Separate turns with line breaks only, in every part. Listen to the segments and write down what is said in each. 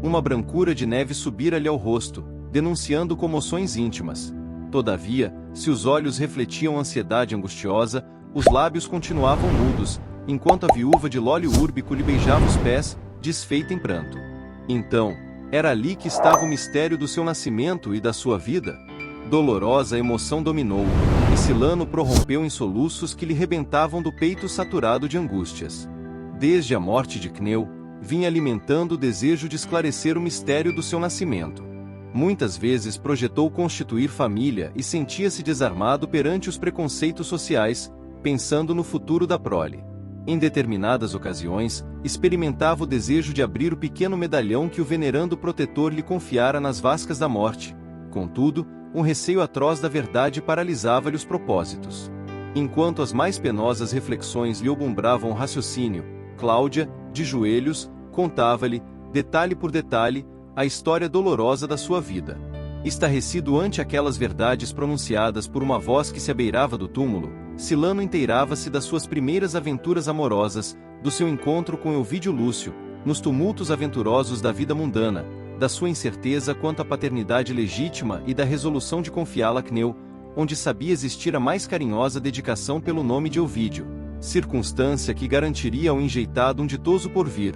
uma brancura de neve subira-lhe ao rosto, denunciando comoções íntimas. Todavia, se os olhos refletiam ansiedade angustiosa, os lábios continuavam mudos, enquanto a viúva de Lólio Úrbico lhe beijava os pés, desfeita em pranto. Então, era ali que estava o mistério do seu nascimento e da sua vida? Dolorosa emoção dominou, e Silano prorrompeu em soluços que lhe rebentavam do peito saturado de angústias. Desde a morte de Cneu, vinha alimentando o desejo de esclarecer o mistério do seu nascimento. Muitas vezes projetou constituir família e sentia-se desarmado perante os preconceitos sociais, pensando no futuro da prole. Em determinadas ocasiões, experimentava o desejo de abrir o pequeno medalhão que o venerando protetor lhe confiara nas vascas da morte. Contudo, um receio atroz da verdade paralisava-lhe os propósitos. Enquanto as mais penosas reflexões lhe obumbravam o raciocínio, Cláudia, de joelhos, contava-lhe, detalhe por detalhe, a história dolorosa da sua vida. Estarrecido ante aquelas verdades pronunciadas por uma voz que se abeirava do túmulo, Silano inteirava-se das suas primeiras aventuras amorosas, do seu encontro com Elvídio Lúcio, nos tumultos aventurosos da vida mundana, da sua incerteza quanto à paternidade legítima e da resolução de confiá-la a Cneu, onde sabia existir a mais carinhosa dedicação pelo nome de Elvídio, circunstância que garantiria ao enjeitado um ditoso porvir.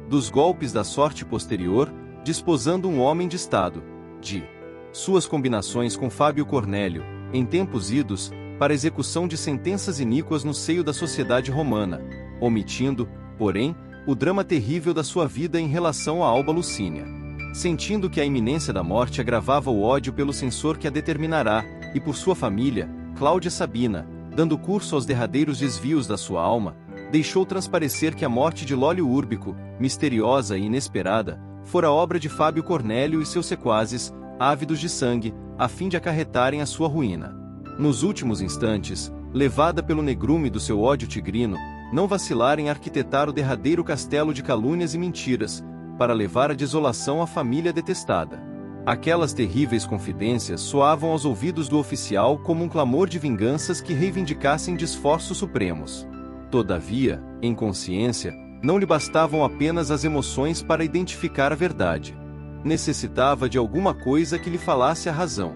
Dos golpes da sorte posterior, desposando um homem de estado, de suas combinações com Fábio Cornélio, em tempos idos, para execução de sentenças iníquas no seio da sociedade romana, omitindo, porém, o drama terrível da sua vida em relação a Alba Lucínia. Sentindo que a iminência da morte agravava o ódio pelo censor que a determinará, e por sua família, Cláudia Sabina, dando curso aos derradeiros desvios da sua alma, deixou transparecer que a morte de Lólio Úrbico, misteriosa e inesperada, fora obra de Fábio Cornélio e seus sequazes, ávidos de sangue, a fim de acarretarem a sua ruína. Nos últimos instantes, levada pelo negrume do seu ódio tigrino, não vacilar em arquitetar o derradeiro castelo de calúnias e mentiras, para levar à desolação a família detestada. Aquelas terríveis confidências soavam aos ouvidos do oficial como um clamor de vinganças que reivindicassem de esforços supremos. Todavia, em consciência, não lhe bastavam apenas as emoções para identificar a verdade. Necessitava de alguma coisa que lhe falasse a razão.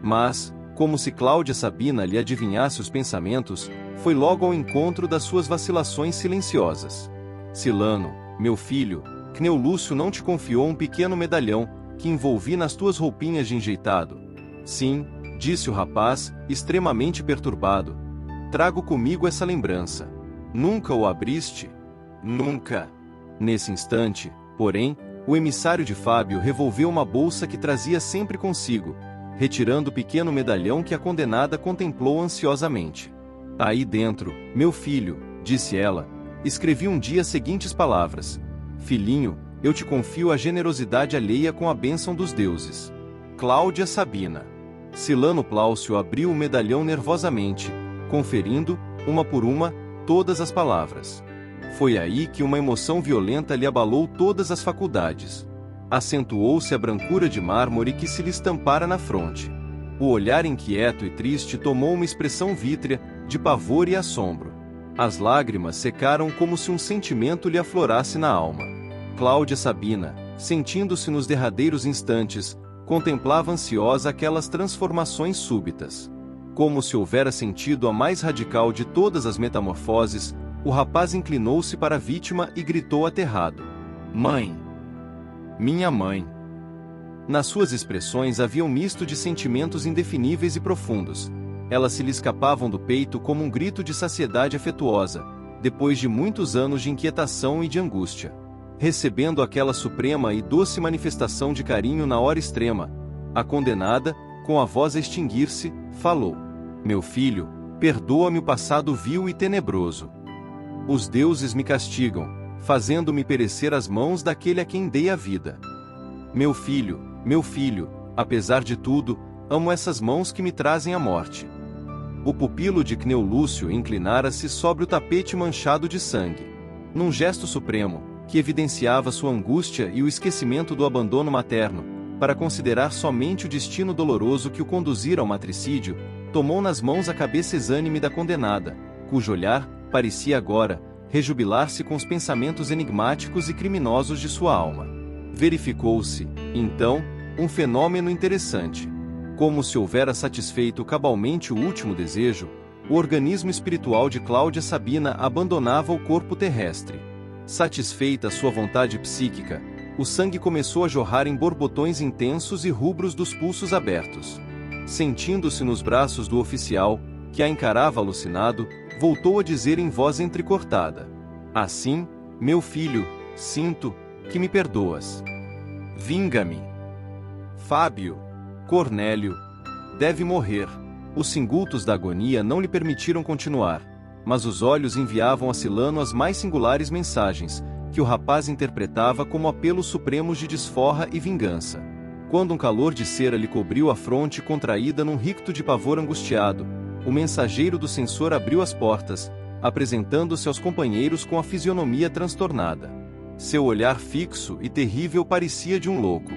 Mas, como se Cláudia Sabina lhe adivinhasse os pensamentos, foi logo ao encontro das suas vacilações silenciosas. Silano, meu filho, Cneu Lúcio não te confiou um pequeno medalhão, que envolvi nas tuas roupinhas de enjeitado? Sim, disse o rapaz, extremamente perturbado. Trago comigo essa lembrança. Nunca o abriste? Nunca. Nesse instante, porém, o emissário de Fábio revolveu uma bolsa que trazia sempre consigo, retirando o pequeno medalhão que a condenada contemplou ansiosamente. Aí dentro, meu filho, disse ela, escrevi um dia as seguintes palavras: Filhinho, eu te confio a generosidade alheia com a bênção dos deuses. Cláudia Sabina. Silano Pláucio abriu o medalhão nervosamente, conferindo, uma por uma, todas as palavras. Foi aí que uma emoção violenta lhe abalou todas as faculdades. Acentuou-se a brancura de mármore que se lhe estampara na fronte. O olhar inquieto e triste tomou uma expressão vítrea, de pavor e assombro. As lágrimas secaram como se um sentimento lhe aflorasse na alma. Cláudia Sabina, sentindo-se nos derradeiros instantes, contemplava ansiosa aquelas transformações súbitas. Como se houvera sentido a mais radical de todas as metamorfoses, o rapaz inclinou-se para a vítima e gritou aterrado: Mãe! Minha mãe! Nas suas expressões havia um misto de sentimentos indefiníveis e profundos. Elas se lhe escapavam do peito como um grito de saciedade afetuosa, depois de muitos anos de inquietação e de angústia. Recebendo aquela suprema e doce manifestação de carinho na hora extrema, a condenada, com a voz a extinguir-se, falou: Meu filho, perdoa-me o passado vil e tenebroso. Os deuses me castigam, fazendo-me perecer às mãos daquele a quem dei a vida. Meu filho, apesar de tudo, amo essas mãos que me trazem a morte. O pupilo de Cneu Lúcio inclinara-se sobre o tapete manchado de sangue. Num gesto supremo, que evidenciava sua angústia e o esquecimento do abandono materno, para considerar somente o destino doloroso que o conduzira ao matricídio, tomou nas mãos a cabeça exânime da condenada, cujo olhar parecia agora rejubilar-se com os pensamentos enigmáticos e criminosos de sua alma. Verificou-se, então, um fenômeno interessante. Como se houvera satisfeito cabalmente o último desejo, o organismo espiritual de Cláudia Sabina abandonava o corpo terrestre. Satisfeita sua vontade psíquica, o sangue começou a jorrar em borbotões intensos e rubros dos pulsos abertos. Sentindo-se nos braços do oficial, que a encarava alucinado, voltou a dizer em voz entrecortada: assim, meu filho, sinto que me perdoas. Vinga-me. Fábio Cornélio deve morrer. Os singultos da agonia não lhe permitiram continuar, mas os olhos enviavam a Silano as mais singulares mensagens, que o rapaz interpretava como apelos supremos de desforra e vingança. Quando um calor de cera lhe cobriu a fronte contraída num ricto de pavor angustiado, o mensageiro do censor abriu as portas, apresentando-se aos companheiros com a fisionomia transtornada. Seu olhar fixo e terrível parecia de um louco.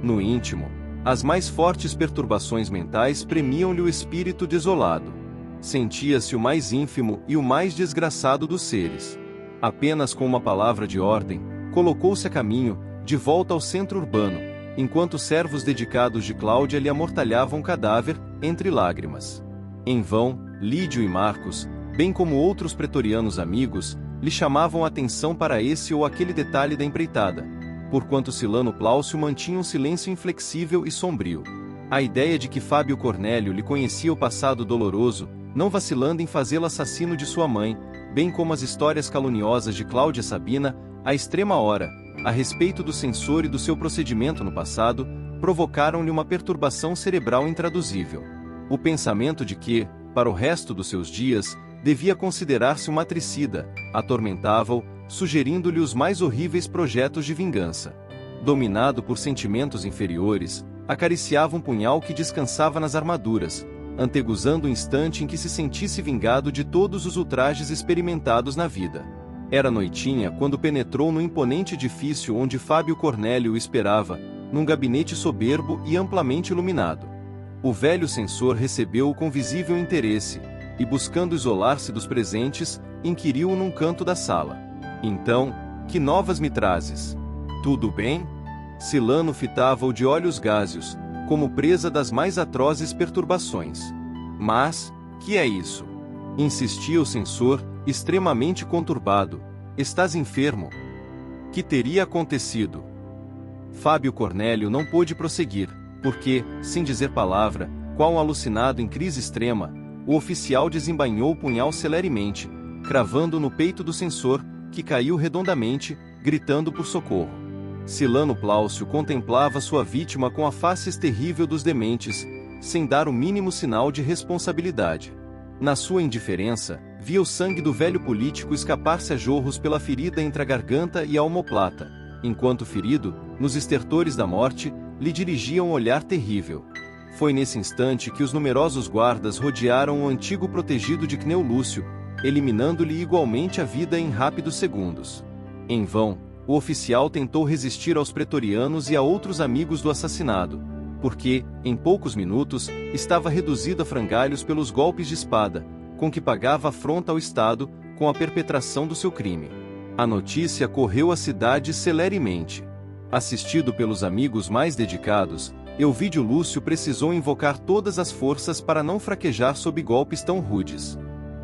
No íntimo, as mais fortes perturbações mentais premiam-lhe o espírito desolado. Sentia-se o mais ínfimo e o mais desgraçado dos seres. Apenas com uma palavra de ordem, colocou-se a caminho, de volta ao centro urbano, enquanto servos dedicados de Cláudia lhe amortalhavam o cadáver, entre lágrimas. Em vão, Lídio e Marcos, bem como outros pretorianos amigos, lhe chamavam a atenção para esse ou aquele detalhe da empreitada, porquanto Silano Plaucio mantinha um silêncio inflexível e sombrio. A ideia de que Fábio Cornélio lhe conhecia o passado doloroso, não vacilando em fazê-lo assassino de sua mãe, bem como as histórias caluniosas de Cláudia Sabina, à extrema hora, a respeito do censor e do seu procedimento no passado, provocaram-lhe uma perturbação cerebral intraduzível. O pensamento de que, para o resto dos seus dias, devia considerar-se um matricida, atormentava-o, sugerindo-lhe os mais horríveis projetos de vingança. Dominado por sentimentos inferiores, acariciava um punhal que descansava nas armaduras, anteguzando o instante em que se sentisse vingado de todos os ultrajes experimentados na vida. Era noitinha quando penetrou no imponente edifício onde Fábio Cornélio o esperava, num gabinete soberbo e amplamente iluminado. O velho censor recebeu-o com visível interesse, e buscando isolar-se dos presentes, inquiriu-o num canto da sala. Então, que novas me trazes? Tudo bem? Silano fitava-o de olhos gáseos, como presa das mais atrozes perturbações. Mas, que é isso? Insistia o censor, extremamente conturbado. Estás enfermo? Que teria acontecido? Fábio Cornélio não pôde prosseguir, porque, sem dizer palavra, qual um alucinado em crise extrema, o oficial desembainhou o punhal celeremente, cravando no peito do censor, que caiu redondamente, gritando por socorro. Silano Plaucio contemplava sua vítima com a face terrível dos dementes, sem dar o mínimo sinal de responsabilidade. Na sua indiferença, via o sangue do velho político escapar-se a jorros pela ferida entre a garganta e a omoplata, enquanto ferido, nos estertores da morte, lhe dirigia um olhar terrível. Foi nesse instante que os numerosos guardas rodearam o antigo protegido de Cneu Lúcio, eliminando-lhe igualmente a vida em rápidos segundos. Em vão, o oficial tentou resistir aos pretorianos e a outros amigos do assassinado, porque, em poucos minutos, estava reduzido a frangalhos pelos golpes de espada, com que pagava afronta ao Estado, com a perpetração do seu crime. A notícia correu à cidade celeremente. Assistido pelos amigos mais dedicados, Elvídio Lúcio precisou invocar todas as forças para não fraquejar sob golpes tão rudes.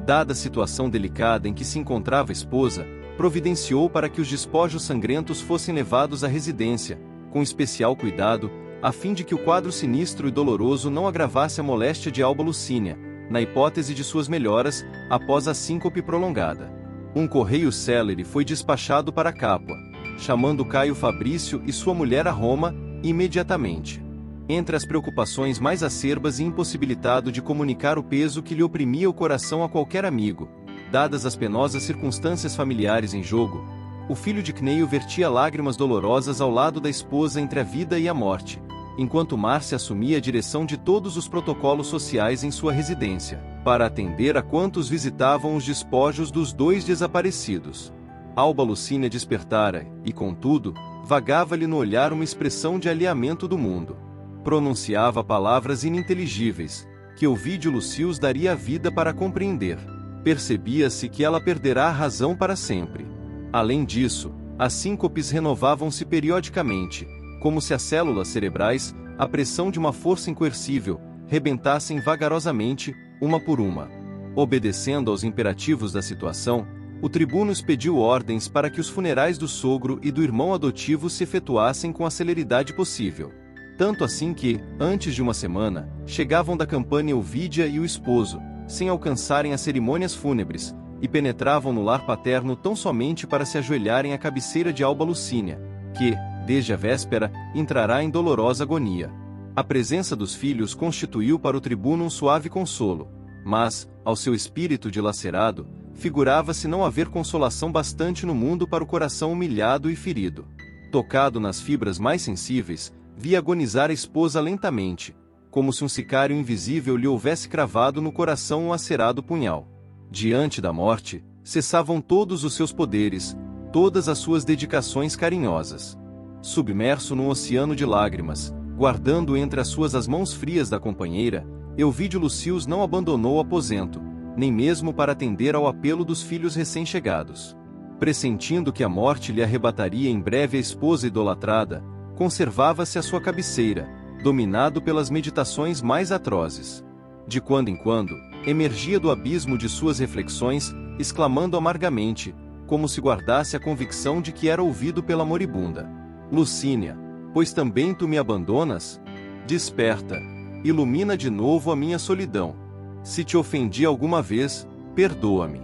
Dada a situação delicada em que se encontrava a esposa, providenciou para que os despojos sangrentos fossem levados à residência, com especial cuidado, a fim de que o quadro sinistro e doloroso não agravasse a moléstia de Alba Lucínia, na hipótese de suas melhoras, após a síncope prolongada. Um correio célere foi despachado para Capua, chamando Caio Fabrício e sua mulher a Roma, imediatamente. Entre as preocupações mais acerbas e impossibilitado de comunicar o peso que lhe oprimia o coração a qualquer amigo, dadas as penosas circunstâncias familiares em jogo, o filho de Cneio vertia lágrimas dolorosas ao lado da esposa entre a vida e a morte, enquanto Márcia assumia a direção de todos os protocolos sociais em sua residência, para atender a quantos visitavam os despojos dos dois desaparecidos. Alba Lucínia despertara, e contudo, vagava-lhe no olhar uma expressão de alheamento do mundo. Pronunciava palavras ininteligíveis, que Elvídio Lucius daria a vida para compreender. Percebia-se que ela perderá a razão para sempre. Além disso, As síncopes renovavam-se periodicamente, como se as células cerebrais, à pressão de uma força incoercível, rebentassem vagarosamente, uma por uma. Obedecendo aos imperativos da situação, o tribuno expediu ordens para que os funerais do sogro e do irmão adotivo se efetuassem com a celeridade possível. Tanto assim que, antes de uma semana, chegavam da Campânia Ovídia e o esposo, sem alcançarem as cerimônias fúnebres, e penetravam no lar paterno tão somente para se ajoelharem à cabeceira de Alba Lucínia, que, desde a véspera, entrará em dolorosa agonia. A presença dos filhos constituiu para o tribuno um suave consolo, mas, ao seu espírito dilacerado, figurava-se não haver consolação bastante no mundo para o coração humilhado e ferido. Tocado nas fibras mais sensíveis, via agonizar a esposa lentamente, como se um sicário invisível lhe houvesse cravado no coração um acerado punhal. Diante da morte, cessavam todos os seus poderes, todas as suas dedicações carinhosas. Submerso num oceano de lágrimas, guardando entre as suas as mãos frias da companheira, Elvídio Lucíus não abandonou o aposento, nem mesmo para atender ao apelo dos filhos recém-chegados. Pressentindo que a morte lhe arrebataria em breve a esposa idolatrada, conservava-se à sua cabeceira, dominado pelas meditações mais atrozes. De quando em quando, emergia do abismo de suas reflexões, exclamando amargamente, como se guardasse a convicção de que era ouvido pela moribunda: Lucínia, pois também tu me abandonas? Desperta, ilumina de novo a minha solidão. Se te ofendi alguma vez, perdoa-me.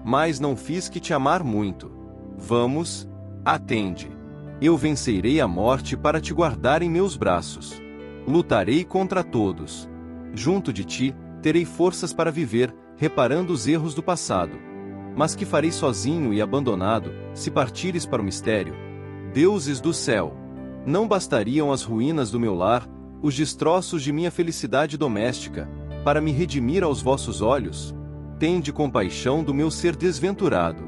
Mas não fiz que te amar muito. Vamos, atende. Eu vencerei a morte para te guardar em meus braços. Lutarei contra todos. Junto de ti, terei forças para viver, reparando os erros do passado. Mas que farei sozinho e abandonado, se partires para o mistério? Deuses do céu! Não bastariam as ruínas do meu lar, os destroços de minha felicidade doméstica, para me redimir aos vossos olhos? Tende compaixão do meu ser desventurado.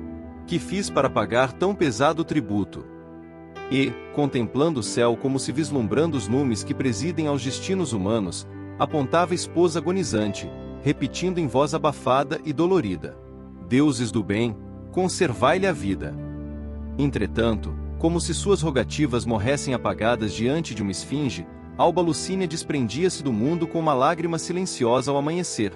Que fiz para pagar tão pesado tributo? E, contemplando o céu como se vislumbrando os numes que presidem aos destinos humanos, apontava a esposa agonizante, repetindo em voz abafada e dolorida: Deuses do bem, conservai-lhe a vida. Entretanto, como se suas rogativas morressem apagadas diante de uma esfinge, Alba Lucínia desprendia-se do mundo com uma lágrima silenciosa ao amanhecer,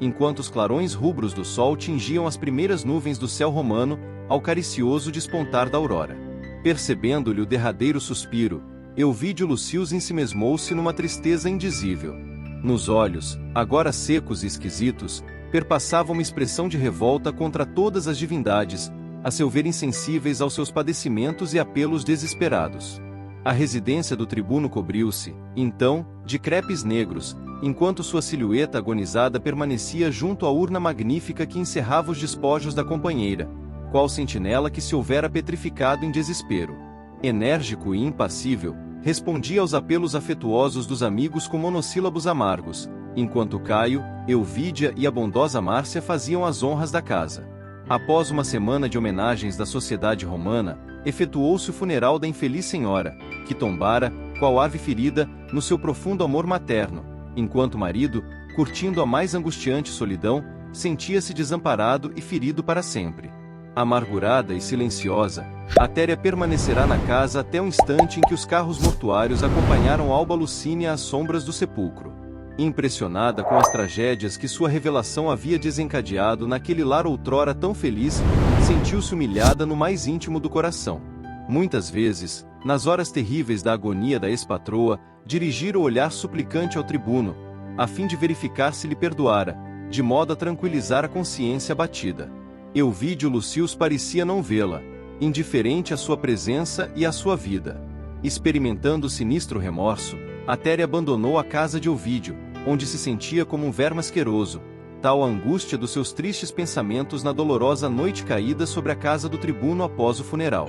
enquanto os clarões rubros do sol tingiam as primeiras nuvens do céu romano, ao caricioso despontar da aurora. Percebendo-lhe o derradeiro suspiro, Elvídio Lucíus ensimesmou-se numa tristeza indizível. Nos olhos, agora secos e esquisitos, perpassava uma expressão de revolta contra todas as divindades, a seu ver insensíveis aos seus padecimentos e apelos desesperados. A residência do tribuno cobriu-se, então, de crepes negros, enquanto sua silhueta agonizada permanecia junto à urna magnífica que encerrava os despojos da companheira, qual sentinela que se houvera petrificado em desespero. Enérgico e impassível, respondia aos apelos afetuosos dos amigos com monossílabos amargos, enquanto Caio, Elvídia e a bondosa Márcia faziam as honras da casa. Após uma semana de homenagens da sociedade romana, efetuou-se o funeral da infeliz senhora, que tombara, qual ave ferida, no seu profundo amor materno, enquanto o marido, curtindo a mais angustiante solidão, sentia-se desamparado e ferido para sempre. Amargurada e silenciosa, Atéria permanecerá na casa até o instante em que os carros mortuários acompanharam Alba Lucínia às sombras do sepulcro. Impressionada com as tragédias que sua revelação havia desencadeado naquele lar outrora tão feliz, sentiu-se humilhada no mais íntimo do coração. Muitas vezes, nas horas terríveis da agonia da ex-patroa, dirigira o olhar suplicante ao tribuno, a fim de verificar se lhe perdoara, de modo a tranquilizar a consciência abatida. Elvídio Lucíus parecia não vê-la, indiferente à sua presença e à sua vida. Experimentando sinistro remorso, Atéria abandonou a casa de Elvídio, onde se sentia como um verme asqueroso, tal a angústia dos seus tristes pensamentos na dolorosa noite caída sobre a casa do tribuno após o funeral.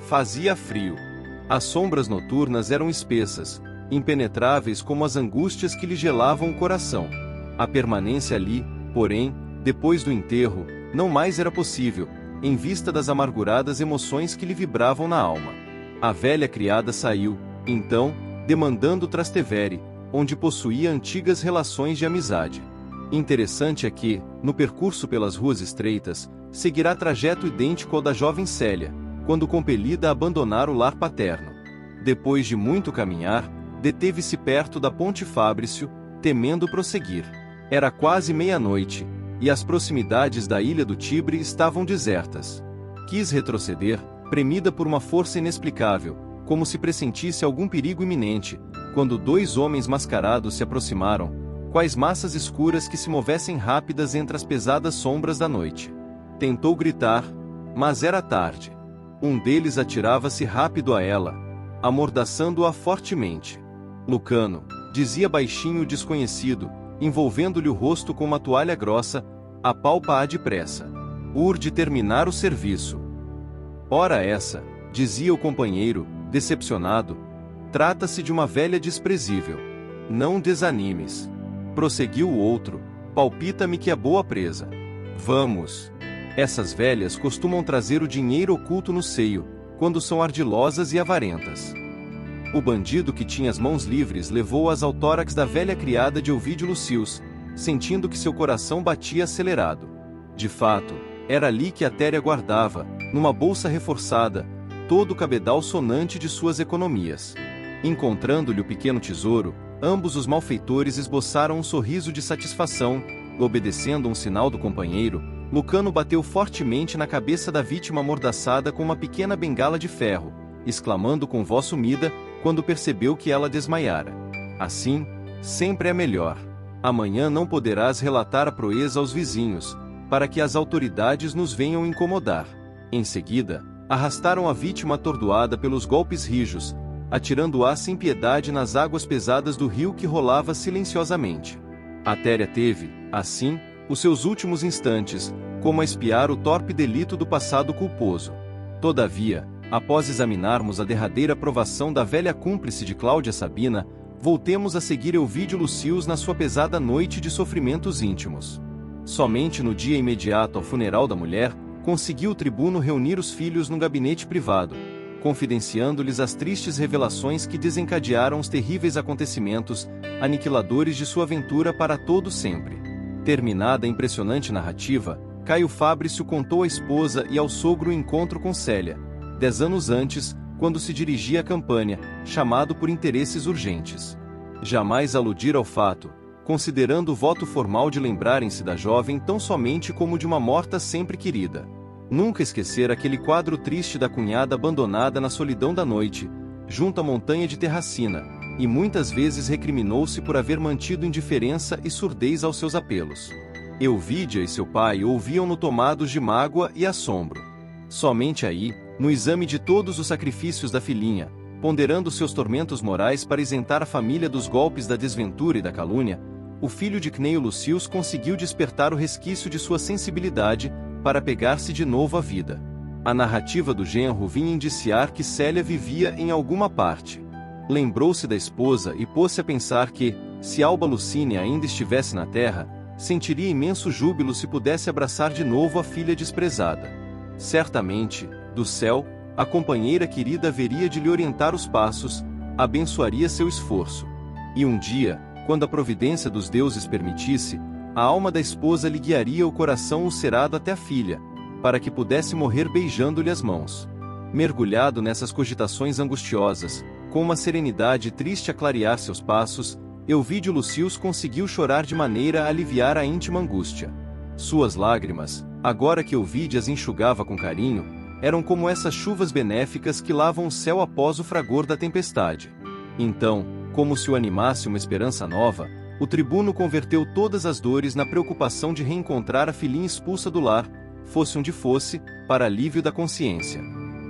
Fazia frio. As sombras noturnas eram espessas, impenetráveis como as angústias que lhe gelavam o coração. A permanência ali, porém, depois do enterro, não mais era possível, em vista das amarguradas emoções que lhe vibravam na alma. A velha criada saiu, então, demandando Trastevere, onde possuía antigas relações de amizade. Interessante é que, no percurso pelas ruas estreitas, seguirá trajeto idêntico ao da jovem Célia, quando compelida a abandonar o lar paterno. Depois de muito caminhar, deteve-se perto da Ponte Fabrício, temendo prosseguir. Era quase meia-noite, e as proximidades da ilha do Tibre estavam desertas. Quis retroceder, premida por uma força inexplicável, como se pressentisse algum perigo iminente, quando dois homens mascarados se aproximaram, quais massas escuras que se movessem rápidas entre as pesadas sombras da noite. Tentou gritar, mas era tarde. Um deles atirava-se rápido a ela, amordaçando-a fortemente. Lucano, dizia baixinho o desconhecido, envolvendo-lhe o rosto com uma toalha grossa, apalpa-a depressa. Urde terminar o serviço. Ora essa, dizia o companheiro, decepcionado, trata-se de uma velha desprezível. Não desanimes. Prosseguiu o outro, palpita-me que é boa presa. Vamos. Essas velhas costumam trazer o dinheiro oculto no seio, quando são ardilosas e avarentas. O bandido que tinha as mãos livres levou-as ao tórax da velha criada de Ovídio Lucius, sentindo que seu coração batia acelerado. De fato, era ali que a Téria guardava, numa bolsa reforçada, todo o cabedal sonante de suas economias. Encontrando-lhe o pequeno tesouro, ambos os malfeitores esboçaram um sorriso de satisfação, obedecendo um sinal do companheiro. Lucano bateu fortemente na cabeça da vítima amordaçada com uma pequena bengala de ferro, exclamando com voz sumida, quando percebeu que ela desmaiara: assim, sempre é melhor. Amanhã não poderás relatar a proeza aos vizinhos, para que as autoridades nos venham incomodar. Em seguida, arrastaram a vítima atordoada pelos golpes rijos, atirando-a sem piedade nas águas pesadas do rio que rolava silenciosamente. A Téria teve, assim, os seus últimos instantes, como a espiar o torpe delito do passado culposo. Todavia, após examinarmos a derradeira provação da velha cúmplice de Cláudia Sabina, voltemos a seguir Ovídio Lucius na sua pesada noite de sofrimentos íntimos. Somente no dia imediato ao funeral da mulher, conseguiu o tribuno reunir os filhos num gabinete privado, confidenciando-lhes as tristes revelações que desencadearam os terríveis acontecimentos, aniquiladores de sua aventura para todo sempre. Terminada a impressionante narrativa, Caio Fabrício contou à esposa e ao sogro o encontro com Célia, 10 anos antes, quando se dirigia à Campânia, chamado por interesses urgentes. Jamais aludir ao fato, considerando o voto formal de lembrarem-se da jovem tão somente como de uma morta sempre querida. Nunca esquecer aquele quadro triste da cunhada abandonada na solidão da noite, junto à montanha de Terracina, e muitas vezes recriminou-se por haver mantido indiferença e surdez aos seus apelos. Euvídia e seu pai ouviam-no tomados de mágoa e assombro. Somente aí, no exame de todos os sacrifícios da filhinha, ponderando seus tormentos morais para isentar a família dos golpes da desventura e da calúnia, o filho de Cneio Lucius conseguiu despertar o resquício de sua sensibilidade, para pegar-se de novo à vida. A narrativa do genro vinha indiciar que Célia vivia em alguma parte. Lembrou-se da esposa e pôs-se a pensar que, se Alba Lucínia ainda estivesse na terra, sentiria imenso júbilo se pudesse abraçar de novo a filha desprezada. Certamente, do céu, a companheira querida haveria de lhe orientar os passos, abençoaria seu esforço. E um dia, quando a providência dos deuses permitisse, a alma da esposa lhe guiaria o coração ulcerado até a filha, para que pudesse morrer beijando-lhe as mãos. Mergulhado nessas cogitações angustiosas, com uma serenidade triste a clarear seus passos, Euvídio Lucius conseguiu chorar de maneira a aliviar a íntima angústia. Suas lágrimas, agora que Euvídia as enxugava com carinho, eram como essas chuvas benéficas que lavam o céu após o fragor da tempestade. Então, como se o animasse uma esperança nova, o tribuno converteu todas as dores na preocupação de reencontrar a filhinha expulsa do lar, fosse onde fosse, para alívio da consciência.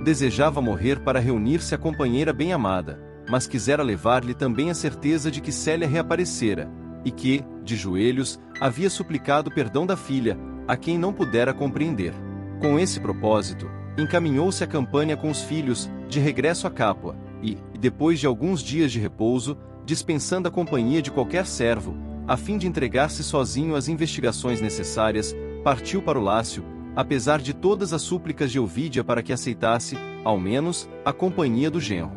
Desejava morrer para reunir-se à companheira bem-amada, mas quisera levar-lhe também a certeza de que Célia reaparecera, e que, de joelhos, havia suplicado perdão da filha, a quem não pudera compreender. Com esse propósito, encaminhou-se à Campânia com os filhos, de regresso a Capua, e, depois de alguns dias de repouso, dispensando a companhia de qualquer servo, a fim de entregar-se sozinho às investigações necessárias, partiu para o Lácio, apesar de todas as súplicas de Euvídia para que aceitasse, ao menos, a companhia do genro.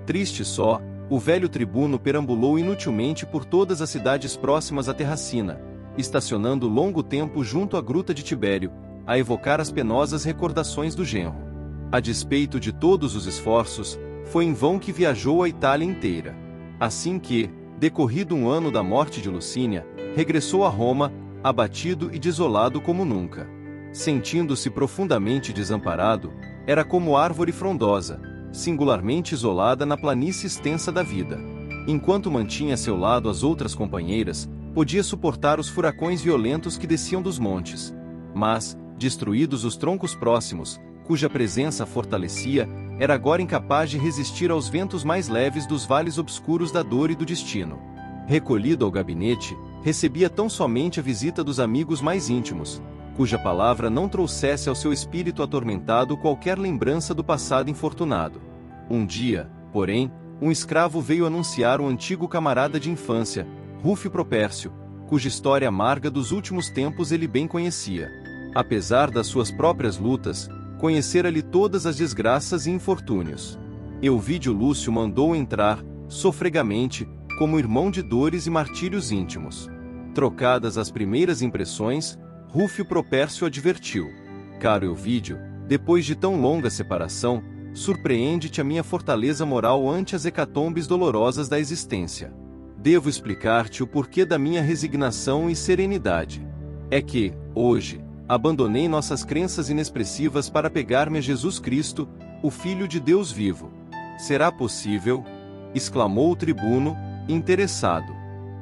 Triste só, o velho tribuno perambulou inutilmente por todas as cidades próximas a Terracina, estacionando longo tempo junto à gruta de Tibério, a evocar as penosas recordações do genro. A despeito de todos os esforços, foi em vão que viajou a Itália inteira. Assim que, decorrido um ano da morte de Lucínia, regressou a Roma, abatido e desolado como nunca. Sentindo-se profundamente desamparado, era como árvore frondosa, singularmente isolada na planície extensa da vida. Enquanto mantinha a seu lado as outras companheiras, podia suportar os furacões violentos que desciam dos montes. Mas, destruídos os troncos próximos, cuja presença a fortalecia, era agora incapaz de resistir aos ventos mais leves dos vales obscuros da dor e do destino. Recolhido ao gabinete, recebia tão somente a visita dos amigos mais íntimos, cuja palavra não trouxesse ao seu espírito atormentado qualquer lembrança do passado infortunado. Um dia, porém, um escravo veio anunciar um antigo camarada de infância, Rúfio Propércio, cuja história amarga dos últimos tempos ele bem conhecia. Apesar das suas próprias lutas, conhecera-lhe todas as desgraças e infortúnios. Euvídio Lúcio mandou entrar, sofregamente, como irmão de dores e martírios íntimos. Trocadas as primeiras impressões, Rúfio Propércio advertiu: caro Euvídio, depois de tão longa separação, surpreende-te a minha fortaleza moral ante as hecatombes dolorosas da existência. Devo explicar-te o porquê da minha resignação e serenidade. É que, hoje, abandonei nossas crenças inexpressivas para pegar-me a Jesus Cristo, o Filho de Deus vivo. Será possível? Exclamou o tribuno, interessado.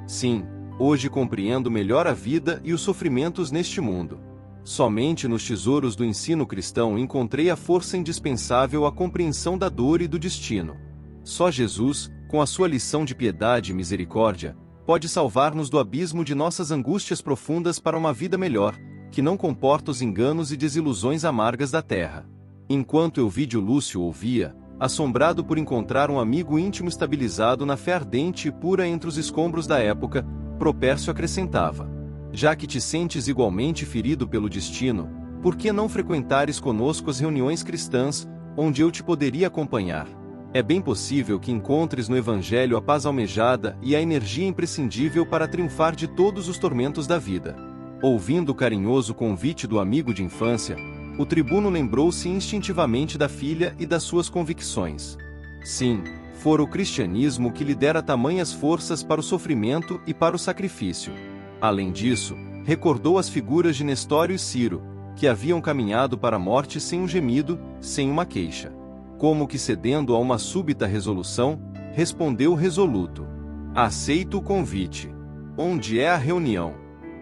Sim, hoje compreendo melhor a vida e os sofrimentos neste mundo. Somente nos tesouros do ensino cristão encontrei a força indispensável à compreensão da dor e do destino. Só Jesus, com a sua lição de piedade e misericórdia, pode salvar-nos do abismo de nossas angústias profundas para uma vida melhor, que não comporta os enganos e desilusões amargas da terra. Enquanto Euvídio Lúcio ouvia, assombrado por encontrar um amigo íntimo estabilizado na fé ardente e pura entre os escombros da época, Propércio acrescentava: já que te sentes igualmente ferido pelo destino, por que não frequentares conosco as reuniões cristãs, onde eu te poderia acompanhar? É bem possível que encontres no Evangelho a paz almejada e a energia imprescindível para triunfar de todos os tormentos da vida. Ouvindo o carinhoso convite do amigo de infância, o tribuno lembrou-se instintivamente da filha e das suas convicções. Sim, fora o cristianismo que lhe dera tamanhas forças para o sofrimento e para o sacrifício. Além disso, recordou as figuras de Nestório e Ciro, que haviam caminhado para a morte sem um gemido, sem uma queixa. Como que cedendo a uma súbita resolução, respondeu resoluto: aceito o convite. Onde é a reunião?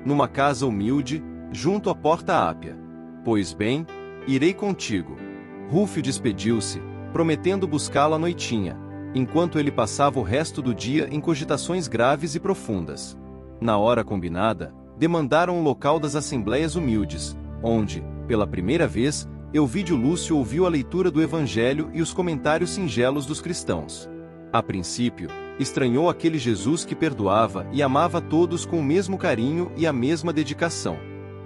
Numa casa humilde, junto à porta Ápia. Pois bem, irei contigo. Rúfio despediu-se, prometendo buscá-lo à noitinha, enquanto ele passava o resto do dia em cogitações graves e profundas. Na hora combinada, demandaram o local das assembleias humildes, onde, pela primeira vez, Euvídio Lúcio ouviu a leitura do Evangelho e os comentários singelos dos cristãos. A princípio, estranhou aquele Jesus que perdoava e amava todos com o mesmo carinho e a mesma dedicação.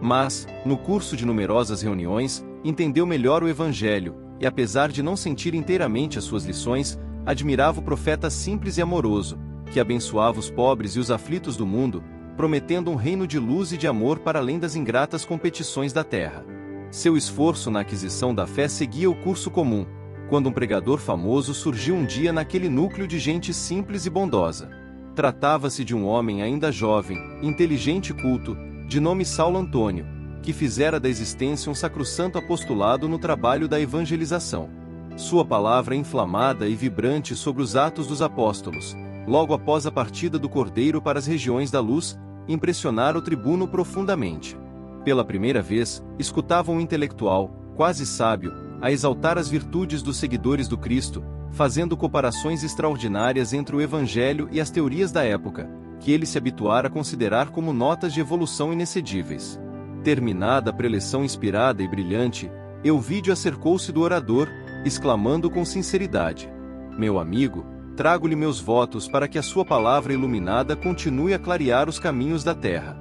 Mas, no curso de numerosas reuniões, entendeu melhor o Evangelho, e apesar de não sentir inteiramente as suas lições, admirava o profeta simples e amoroso, que abençoava os pobres e os aflitos do mundo, prometendo um reino de luz e de amor para além das ingratas competições da terra. Seu esforço na aquisição da fé seguia o curso comum, quando um pregador famoso surgiu um dia naquele núcleo de gente simples e bondosa. Tratava-se de um homem ainda jovem, inteligente e culto, de nome Saulo Antônio, que fizera da existência um sacrossanto apostolado no trabalho da evangelização. Sua palavra inflamada e vibrante sobre os Atos dos Apóstolos, logo após a partida do Cordeiro para as regiões da luz, impressionara o tribuno profundamente. Pela primeira vez, escutava um intelectual, quase sábio, a exaltar as virtudes dos seguidores do Cristo, fazendo comparações extraordinárias entre o Evangelho e as teorias da época, que ele se habituara a considerar como notas de evolução inexcedíveis. Terminada a preleção inspirada e brilhante, Euvídio acercou-se do orador, exclamando com sinceridade: meu amigo, trago-lhe meus votos para que a sua palavra iluminada continue a clarear os caminhos da terra.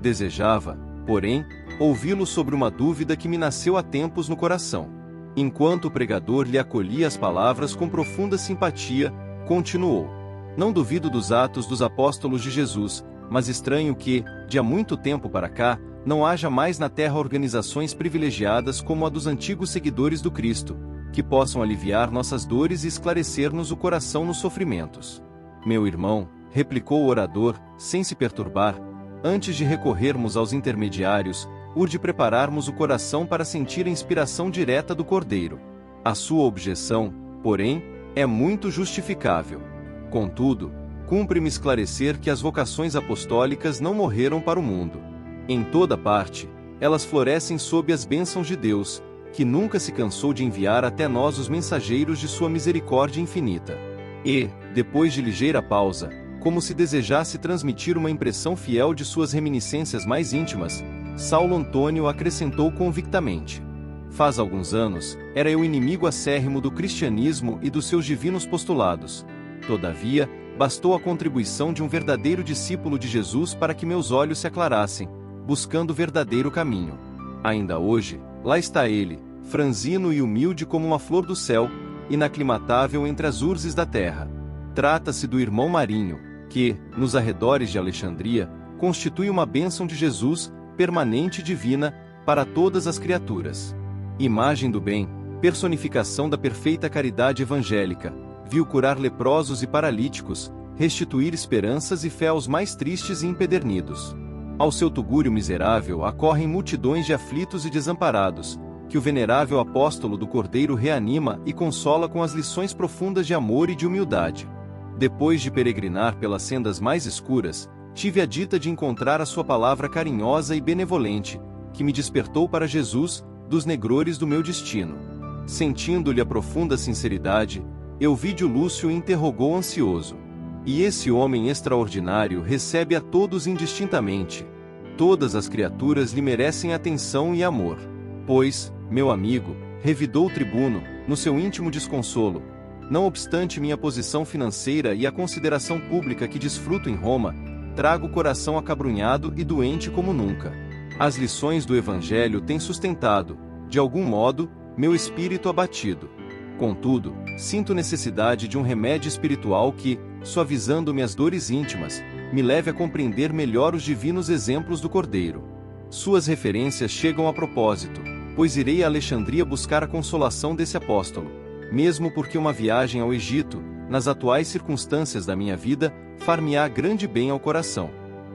Desejava, porém, ouvi-lo sobre uma dúvida que me nasceu há tempos no coração. Enquanto o pregador lhe acolhia as palavras com profunda simpatia, continuou: não duvido dos atos dos apóstolos de Jesus, mas estranho que, de há muito tempo para cá, não haja mais na terra organizações privilegiadas como a dos antigos seguidores do Cristo, que possam aliviar nossas dores e esclarecer-nos o coração nos sofrimentos. Meu irmão, replicou o orador, sem se perturbar, antes de recorrermos aos intermediários, urge prepararmos o coração para sentir a inspiração direta do Cordeiro. A sua objeção, porém, é muito justificável. Contudo, cumpre-me esclarecer que as vocações apostólicas não morreram para o mundo. Em toda parte, elas florescem sob as bênçãos de Deus, que nunca se cansou de enviar até nós os mensageiros de sua misericórdia infinita. E, depois de ligeira pausa, como se desejasse transmitir uma impressão fiel de suas reminiscências mais íntimas, Saulo Antônio acrescentou convictamente: faz alguns anos, era eu inimigo acérrimo do cristianismo e dos seus divinos postulados. Todavia, bastou a contribuição de um verdadeiro discípulo de Jesus para que meus olhos se aclarassem, buscando o verdadeiro caminho. Ainda hoje, lá está ele, franzino e humilde como uma flor do céu, inaclimatável entre as urzes da terra. Trata-se do irmão Marinho, que, nos arredores de Alexandria, constitui uma bênção de Jesus, permanente e divina, para todas as criaturas. Imagem do bem, personificação da perfeita caridade evangélica, viu curar leprosos e paralíticos, restituir esperanças e fé aos mais tristes e empedernidos. Ao seu tugúrio miserável acorrem multidões de aflitos e desamparados, que o venerável apóstolo do Cordeiro reanima e consola com as lições profundas de amor e de humildade. Depois de peregrinar pelas sendas mais escuras, tive a dita de encontrar a sua palavra carinhosa e benevolente, que me despertou para Jesus, dos negrores do meu destino. Sentindo-lhe a profunda sinceridade, Elvídio Lúcio interrogou ansioso: e esse homem extraordinário recebe a todos indistintamente? Todas as criaturas lhe merecem atenção e amor. Pois, meu amigo, revidou o tribuno, no seu íntimo desconsolo, não obstante minha posição financeira e a consideração pública que desfruto em Roma, trago o coração acabrunhado e doente como nunca. As lições do Evangelho têm sustentado, de algum modo, meu espírito abatido. Contudo, sinto necessidade de um remédio espiritual que, suavizando-me as dores íntimas, me leve a compreender melhor os divinos exemplos do Cordeiro. Suas referências chegam a propósito, pois irei a Alexandria buscar a consolação desse apóstolo, mesmo porque uma viagem ao Egito, nas atuais circunstâncias da minha vida, far-me-á grande bem ao coração.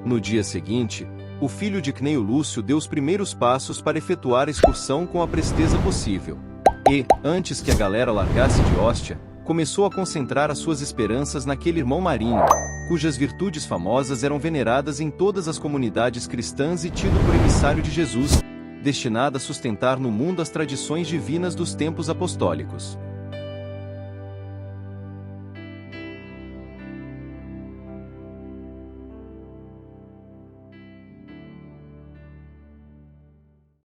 No dia seguinte, o filho de Cneio Lúcio deu os primeiros passos para efetuar a excursão com a presteza possível. E, antes que a galera largasse de Hóstia, começou a concentrar as suas esperanças naquele irmão Marinho, cujas virtudes famosas eram veneradas em todas as comunidades cristãs e tido por emissário de Jesus, destinado a sustentar no mundo as tradições divinas dos tempos apostólicos.